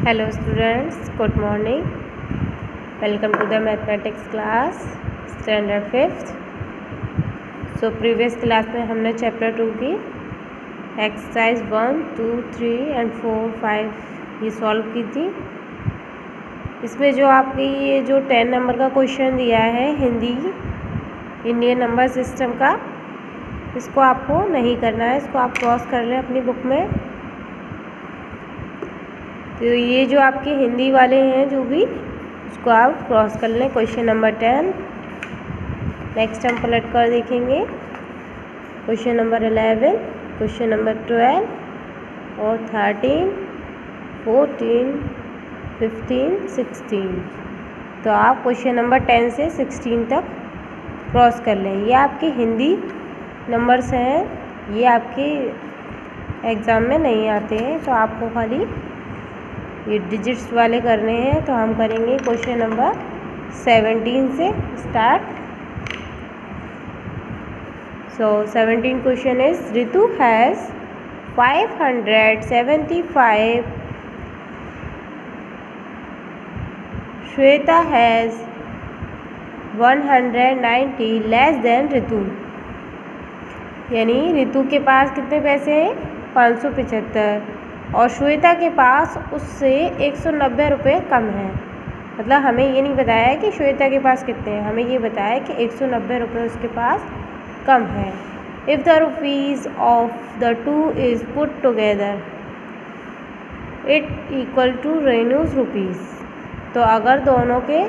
Hello students, good morning. Welcome to the mathematics class standard 5th. So previous class में हमने chapter 2 की exercise 1, 2, 3 and 4, 5 ये solve की थी। इसमें जो आपकी ये जो 10 नंबर का क्वेश्चन दिया है हिंदी इंडियन नंबर सिस्टम का, इसको आपको नहीं करना है, इसको आप क्रॉस कर लें अपनी बुक में। तो ये जो आपके हिंदी वाले हैं जो भी, उसको आप क्रॉस कर लें। क्वेश्चन नंबर 10 नेक्स्ट हम पलट कर देखेंगे। क्वेश्चन नंबर 11, क्वेश्चन नंबर 12 और 13, 14, 15, 16। तो आप क्वेश्चन नंबर 10 से 16 तक क्रॉस कर लें। ये आपके हिंदी नंबर्स हैं, ये आपके एग्ज़ाम में नहीं आते हैं, तो आपको खाली ये डिजिट्स वाले करने हैं। तो हम करेंगे क्वेश्चन नंबर 17 से start. So 17 question is Ritu has 575, Shweta has 190 less than Ritu. यानी रितु के पास कितने पैसे हैं? 575 और श्वेता के पास उससे 190 रुपये कम है। मतलब हमें ये नहीं बताया है कि श्वेता के पास कितने हैं, हमें ये बताया है कि 190 रुपये उसके पास कम है। If the rupees of the two is put together it equal to रेनूज़ रुपीज़। तो अगर दोनों के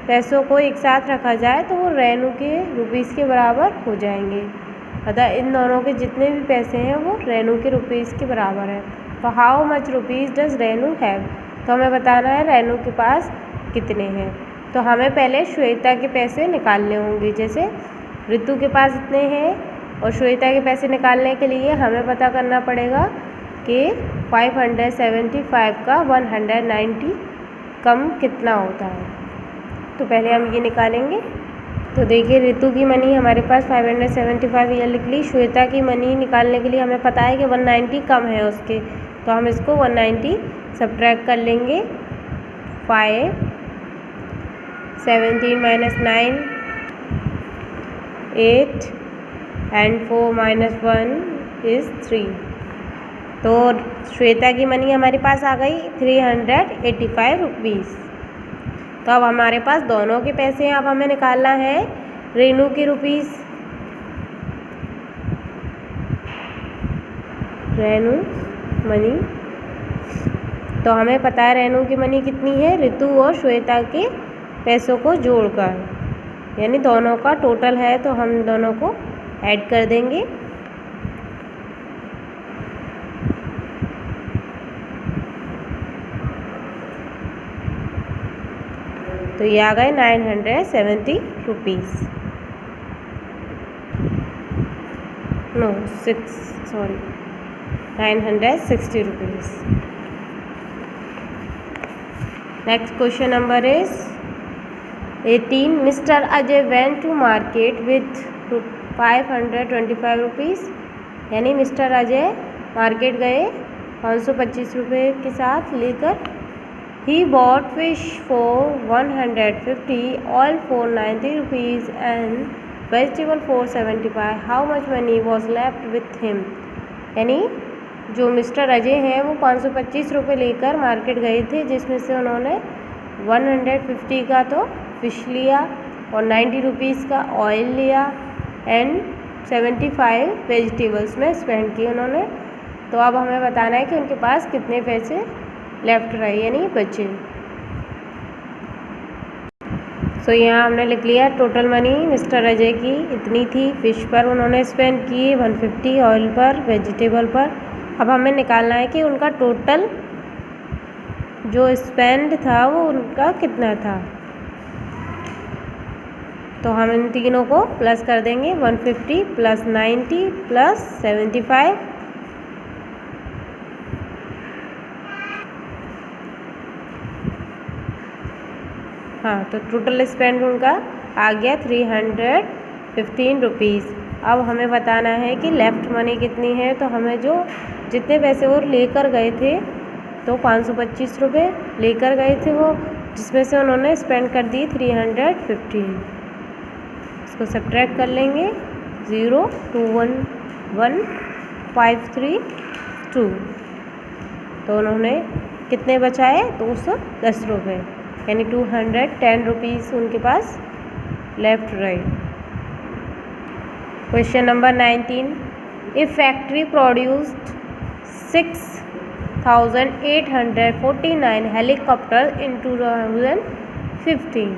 पैसों को एक साथ रखा जाए तो वो रेनू के रुपीज़ के बराबर हो जाएंगे। अतः इन दोनों के जितने भी पैसे हैं वो रेनू के रुपीज़ के बराबर है। तो how much rupees does Renu have, तो हमें बताना है रेनू के पास कितने हैं। तो हमें पहले श्वेता के पैसे निकालने होंगे। जैसे रितु के पास इतने हैं और श्वेता के पैसे निकालने के लिए हमें पता करना पड़ेगा कि 575 का 190 कम कितना होता है। तो पहले हम ये निकालेंगे। तो देखिए रितु की मनी हमारे पास 575 ये लिख ली। श्वेता की मनी निकालने के लिए हमें पता है कि 190 कम है उसके, तो हम इसको 190 सब्ट्रैक्ट कर लेंगे। 5 17 माइनस 9 8 एंड 4 माइनस 1 इज़ 3। तो श्वेता की मनी हमारे पास आ गई 385 रुपीज़। तो अब हमारे पास दोनों के पैसे हैं। अब हमें निकालना है रेनू की रुपीज़। रेनू मनी, तो हमें पता है रेनू की मनी कितनी है रितु और श्वेता के पैसों को जोड़कर, यानी दोनों का टोटल है। तो हम दोनों को ऐड कर देंगे। तो ये आ गए 970 rupees. No 960 rupees. Next question number is 18। Mister Ajay went to market with 525 rupees. यानी मिस्टर अजय मार्केट गए 525 रुपये के साथ लेकर। He bought fish for 150, oil for 90 rupees and vegetable for 75. How much money was left with him? यानी जो mister Ajay हैं वो 525 रुपये लेकर मार्केट गए थे, जिसमें से उन्होंने 150 का तो फिश लिया और 90 रुपीज़ का ऑयल लिया एंड 75 वेजिटेबल्स में स्पेंड किए उन्होंने। तो अब हमें बताना है कि उनके पास कितने पैसे लेफ्ट रहे यानी बचे। सो यहाँ हमने लिख लिया टोटल मनी मिस्टर अजय की इतनी थी। फ़िश पर उन्होंने स्पेंड किए 150, ऑयल पर, वेजिटेबल पर। अब हमें निकालना है कि उनका टोटल जो स्पेंड था वो उनका कितना था। तो हम इन तीनों को प्लस कर देंगे। 150 प्लस 90 प्लस 75। हाँ, तो टोटल स्पेंड उनका आ गया 315 रुपीज़। अब हमें बताना है कि लेफ़्ट मनी कितनी है। तो हमें जो जितने पैसे वो लेकर गए थे तो 525 रुपये लेकर गए थे वो, जिसमें से उन्होंने स्पेंड कर दिए 315। इसको सब्ट्रैक्ट कर लेंगे, 0 2 1 1 5 3 2, तो उन्होंने कितने बचाए? 210 रुपये, यानी 210 रुपीज़ उनके पास लेफ्ट रहे। Question number 19, if factory produced 6,849 helicopter in 2015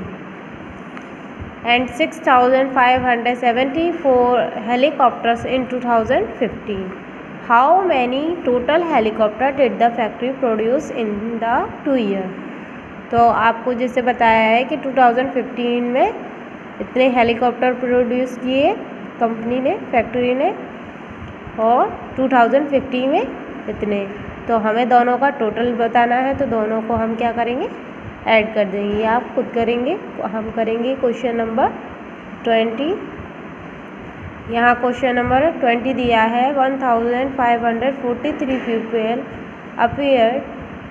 and 6,574 helicopters in 2015. How many total helicopter did the factory produce in the 2 year? तो आपको जैसे बताया है कि 2015 में इतने हेलीकॉप्टर प्रोड्यूस किए कंपनी ने, फैक्ट्री ने, और 2015 में इतने। तो हमें दोनों का टोटल बताना है, तो दोनों को हम क्या करेंगे? ऐड कर देंगे, या आप खुद करेंगे। हम करेंगे क्वेश्चन नंबर 20। यहाँ क्वेश्चन नंबर 20 दिया है, 1543 people appeared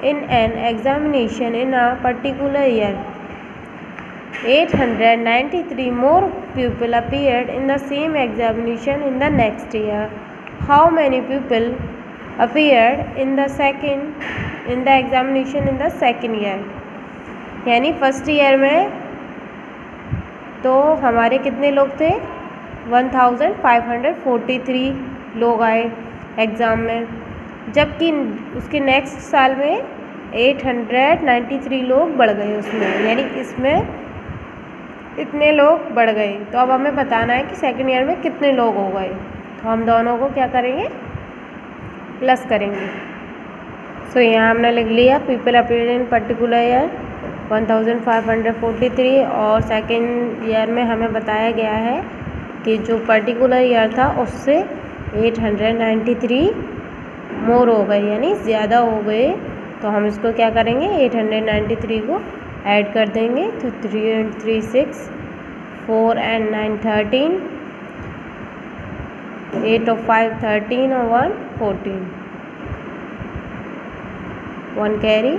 in an examination in a particular year, 893 more people appeared in the same examination in the next year. How many people appeared in the examination in the second year? यानी first year में तो हमारे कितने लोग थे? 1543 लोग आए exam में, जबकि उसके नेक्स्ट साल में 893 लोग बढ़ गए उसमें, यानी इसमें इतने लोग बढ़ गए। तो अब हमें बताना है कि सेकेंड ईयर में कितने लोग हो गए। तो हम दोनों को क्या करेंगे? प्लस करेंगे। सो यहाँ हमने लिख लिया people appeared in particular year 1543, और सेकेंड ईयर में हमें बताया गया है कि जो पर्टिकुलर ईयर था उससे 893 मोर हो गए, यानी ज़्यादा हो गए। तो हम इसको क्या करेंगे? 893 को ऐड कर देंगे। तो 3 and 3 6, 4 and 9 13, 8 और 5 13 और 1 14, 1 कैरी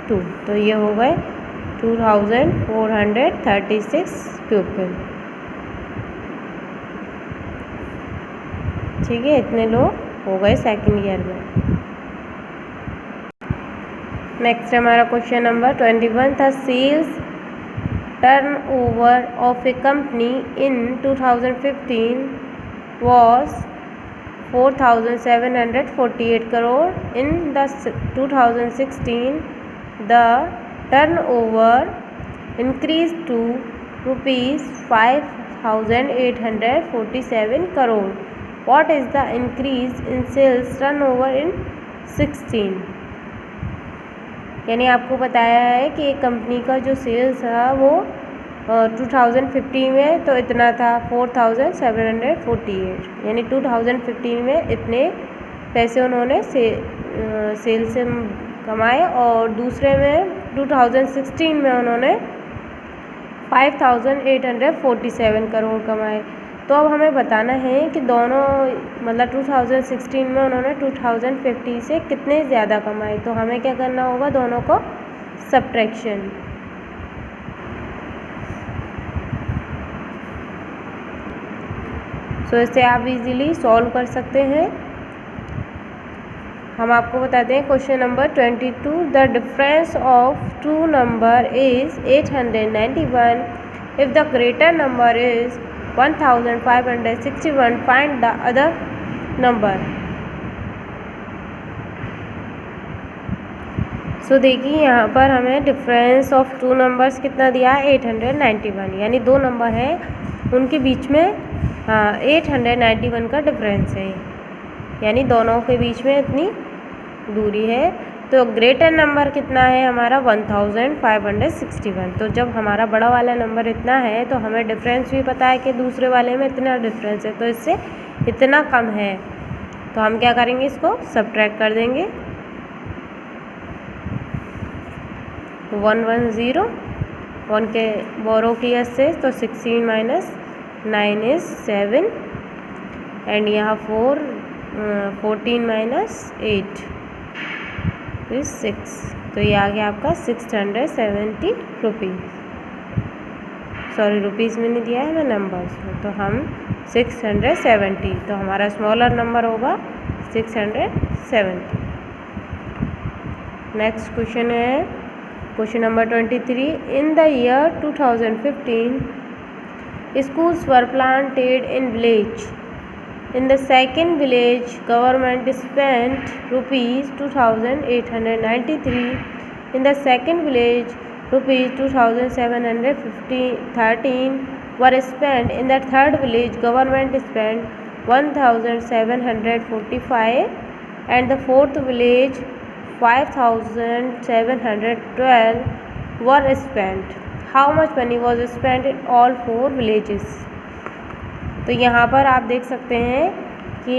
2। तो ये हो गए 2436 पीपल। ठीक है, इतने लोग हो गए सेकेंड ईयर में। नेक्स्ट हमारा क्वेश्चन नंबर 21 था, sales turnover of a company in 2015 was 4,748 crore. In the 2016 the turnover increased to rupees 5,847 crore. What is the increase in sales turnover in 16? यानी आपको बताया है कि एक कंपनी का जो सेल्स था वो 2015 में तो इतना था 4,748, यानी 2015 में इतने पैसे उन्होंने सेल से कमाए, और दूसरे में 2016 में उन्होंने 5,847 करोड़ कमाए। तो अब हमें बताना है कि दोनों, मतलब 2016 में उन्होंने 2015 से कितने ज़्यादा कमाए। तो हमें क्या करना होगा? दोनों को सब्ट्रैक्शन। सो इससे आप इजीली सॉल्व कर सकते हैं। हम आपको बताते हैं question number 22, the difference of two number is 891 if the greater number is 1561, find the other number. So देखिए यहाँ पर हमें डिफरेंस ऑफ टू नंबर्स कितना दिया है? 891, यानी दो नंबर हैं उनके बीच में 891 का डिफरेंस है, यानी दोनों के बीच में इतनी दूरी है। तो ग्रेटर नंबर कितना है हमारा? 1561। तो जब हमारा बड़ा वाला नंबर इतना है तो हमें डिफरेंस भी पता है कि दूसरे वाले में इतना डिफरेंस है, तो इससे इतना कम है। तो हम क्या करेंगे? इसको सब्ट्रैक्ट कर देंगे। 110, 1 के बोरो किया से, तो 16 माइनस 9 इज़ 7, एंड यहाँ 14 माइनस 8 फिर 6, तो ये आ गया आपका 670 रुपीज़। सॉरी, रुपीज़ में नहीं दिया है, मैं नंबर्स में, तो हम 670, तो हमारा स्मॉलर नंबर होगा 670। नेक्स्ट क्वेश्चन है question number 23। In the year 2015 schools were planted in village. In the second village, government spent rupees 2,893. In the second village, rupees 2,713 were spent. In the third village, government spent 1,745. And the fourth village, 5,712 were spent. How much money was spent in all 4 villages? तो यहाँ पर आप देख सकते हैं कि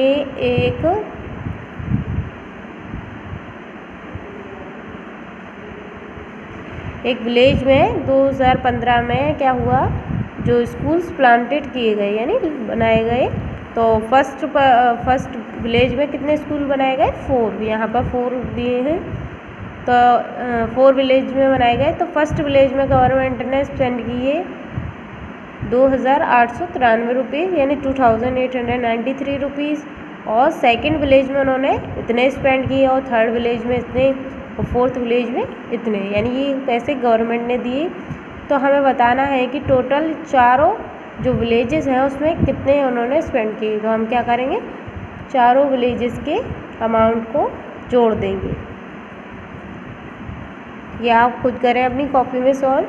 एक village में 2015 में क्या हुआ, जो स्कूल्स प्लांटेड किए गए यानी बनाए गए, तो फर्स्ट विलेज में कितने स्कूल बनाए गए? 4, यहाँ पर 4 दिए हैं, तो 4 विलेज में बनाए गए। तो फर्स्ट विलेज में गवर्नमेंट ने स्पेंड किए 2,893 रुपीज़ यानी 2,893 रुपीज़, और सेकंड विलेज में उन्होंने इतने स्पेंड किए, और थर्ड विलेज में इतने, और फोर्थ विलेज में इतने, यानी ये पैसे गवर्नमेंट ने दिए। तो हमें बताना है कि टोटल चारों जो विलेजेस हैं उसमें कितने उन्होंने स्पेंड किए। तो हम क्या करेंगे, चारों विलेजेस के अमाउंट को जोड़ देंगे। ये आप खुद करें अपनी कॉपी में solve.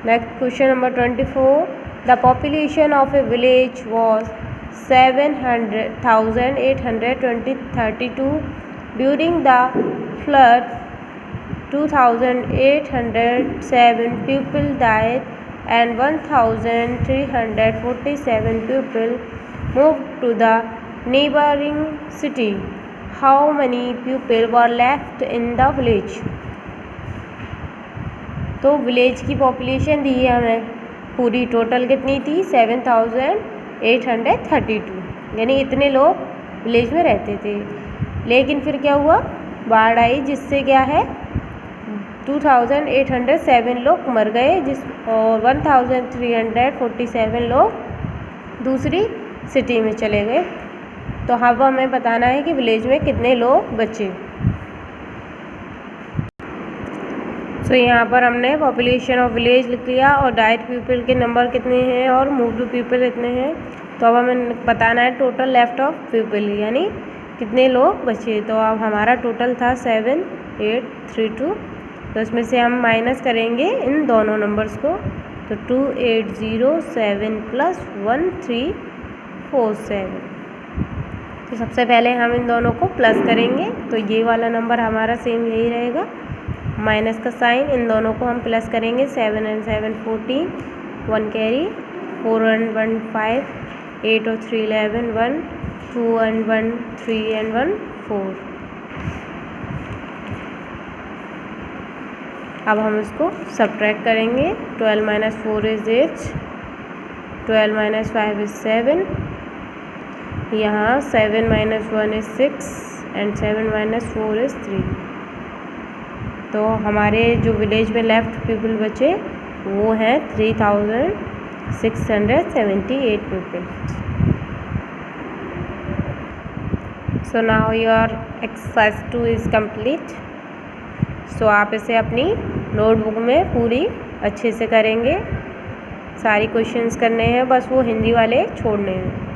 Next question number 24। The population of A village was 700,832 during the flood. 2,807 people died and 1,347 people moved to the neighboring city. How many people were left in the village? तो village की population दी है हमें, पूरी total कितनी थी? 7,832, यानी इतने लोग विलेज में रहते थे। लेकिन फिर क्या हुआ, बाढ़ आई, जिससे क्या है 2,807 लोग मर गए, और 1,347 लोग दूसरी सिटी में चले गए। तो अब हमें बताना है कि विलेज में कितने लोग बचे। तो यहाँ पर हमने पॉपुलेशन ऑफ विलेज लिख लिया, और डाइड पीपल के नंबर कितने हैं और मूव्ड पीपल कितने हैं। तो अब हमें बताना है टोटल लेफ्ट ऑफ पीपल, यानी कितने लोग बचे। तो अब हमारा टोटल था 7,832, तो इसमें से हम माइनस करेंगे इन दोनों नंबर्स को, तो 2,807 + 1,347। तो सबसे पहले हम इन दोनों को प्लस करेंगे, तो ये वाला नंबर हमारा सेम यही रहेगा, माइनस का साइन। इन दोनों को हम प्लस करेंगे, 7 and 7 14, 1 कैरी, 4 and 1 5, 8 और 3 11, 1 2 and 1 3 and 1 4। अब हम इसको सब्ट्रैक्ट करेंगे, 12 - 4 is 8, 12 - 5 is 7, यहाँ 7 - 1 is 6 and 7 - 4 is 3। तो हमारे जो विलेज में लेफ्ट पीपल बचे वो हैं 3,678 people. So now your exercise 2 is complete. So आप इसे अपनी नोटबुक में पूरी अच्छे से करेंगे, सारी क्वेश्चंस करने हैं, बस वो हिंदी वाले छोड़ने हैं।